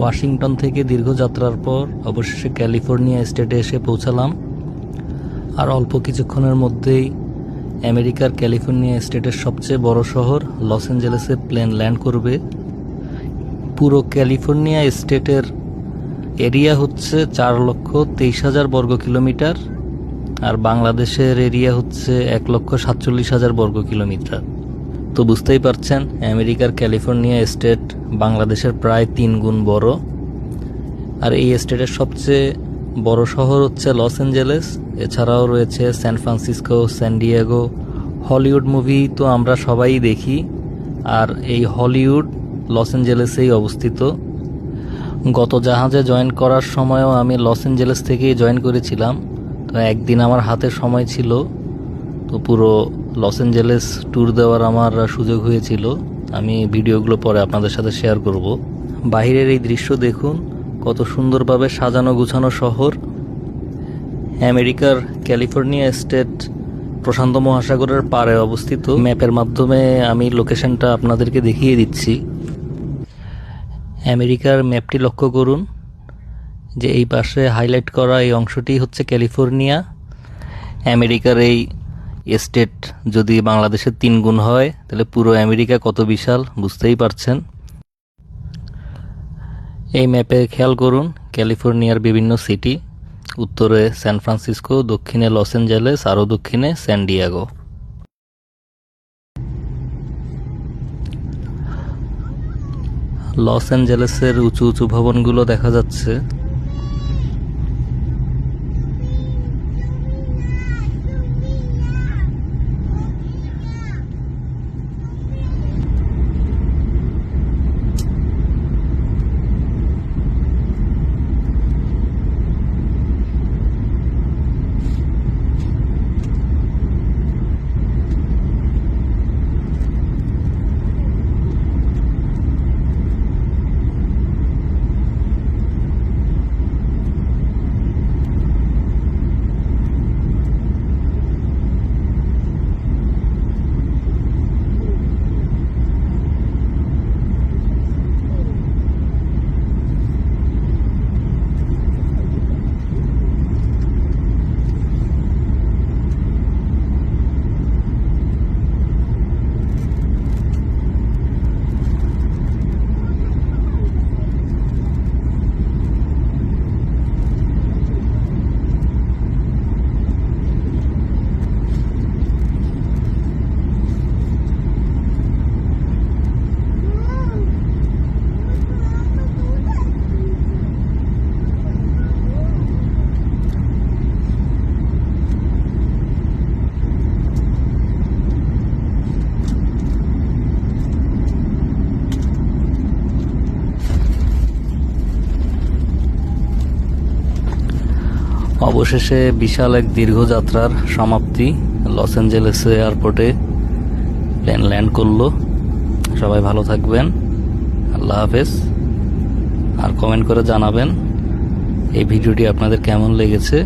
Washington থেকে দীর্ঘ যাত্রার পর অবশেষে ক্যালিফোর্নিয়া স্টেটে এসে পৌঁছালাম। আর অল্প কিছুক্ষণের মধ্যেই আমেরিকার ক্যালিফোর্নিয়া স্টেটের সবচেয়ে বড় শহর লস অ্যাঞ্জেলেসে প্লেন ল্যান্ড করবে। পুরো ক্যালিফোর্নিয়া স্টেটের এরিয়া হচ্ছে 4,23,000 বর্গ কিলোমিটার, আর বাংলাদেশের এরিয়া হচ্ছে 1,47,000 বর্গ কিলোমিটার। তো বুঝতেই পারছেন আমেরিকার ক্যালিফোর্নিয়া স্টেট বাংলাদেশের প্রায় 3 গুণ বড়। আর এই স্টেটের সবচেয়ে বড় শহর হচ্ছে লস অ্যাঞ্জেলেস। এছাড়াও রয়েছে স্যান ফ্রান্সিসকো, স্যান ডিয়েগো। হলিউড মুভি তো আমরা সবাই দেখি, আর এই হলিউড লস অ্যাঞ্জেলেসেই অবস্থিত। গত জাহাজে জয়েন করার সময়ও আমি লস অ্যাঞ্জেলেস থেকেই জয়েন করেছিলাম। তো একদিন আমার হাতে সময় ছিল, তো পুরো লস অ্যাঞ্জেলেস ট্যুর দেওয়ার আমার সুযোগ হয়েছিল। আমি ভিডিওগুলো পরে আপনাদের সাথে শেয়ার করব। বাইরের এই দৃশ্য দেখুন, কত সুন্দরভাবে সাজানো গুছানো শহর। আমেরিকার ক্যালিফোর্নিয়া স্টেট প্রশান্ত মহাসাগরের পাড়ে অবস্থিত। ম্যাপের মাধ্যমে আমি লোকেশনটা আপনাদেরকে দেখিয়ে দিচ্ছি। আমেরিকার ম্যাপটি লক্ষ্য করুন যে এই পাশে হাইলাইট করা এই অংশটি হচ্ছে ক্যালিফোর্নিয়া। আমেরিকার এই স্টেট যদি বাংলাদেশের 3 গুণ হয় তাহলে পুরো আমেরিকা কত বিশাল বুঝতেই পারছেন। এই ম্যাপে খেয়াল করুন ক্যালিফোর্নিয়ার বিভিন্ন সিটি, উত্তরে স্যান ফ্রান্সিসকো, দক্ষিণে লস অ্যাঞ্জেলেস, আরও দক্ষিণে স্যান ডিয়েগো। লস অ্যাঞ্জেলেসের উঁচু উঁচু ভবনগুলো দেখা যাচ্ছে। অবশেষে বিশাল এক দীর্ঘ যাত্রার সমাপ্তি। লস অ্যাঞ্জেলেস এয়ারপোর্টে প্লেন ল্যান্ড করলো। সবাই ভালো থাকবেন, আল্লাহ হাফেজ। আর কমেন্ট করে জানাবেন এই ভিডিওটি আপনাদের কেমন লেগেছে।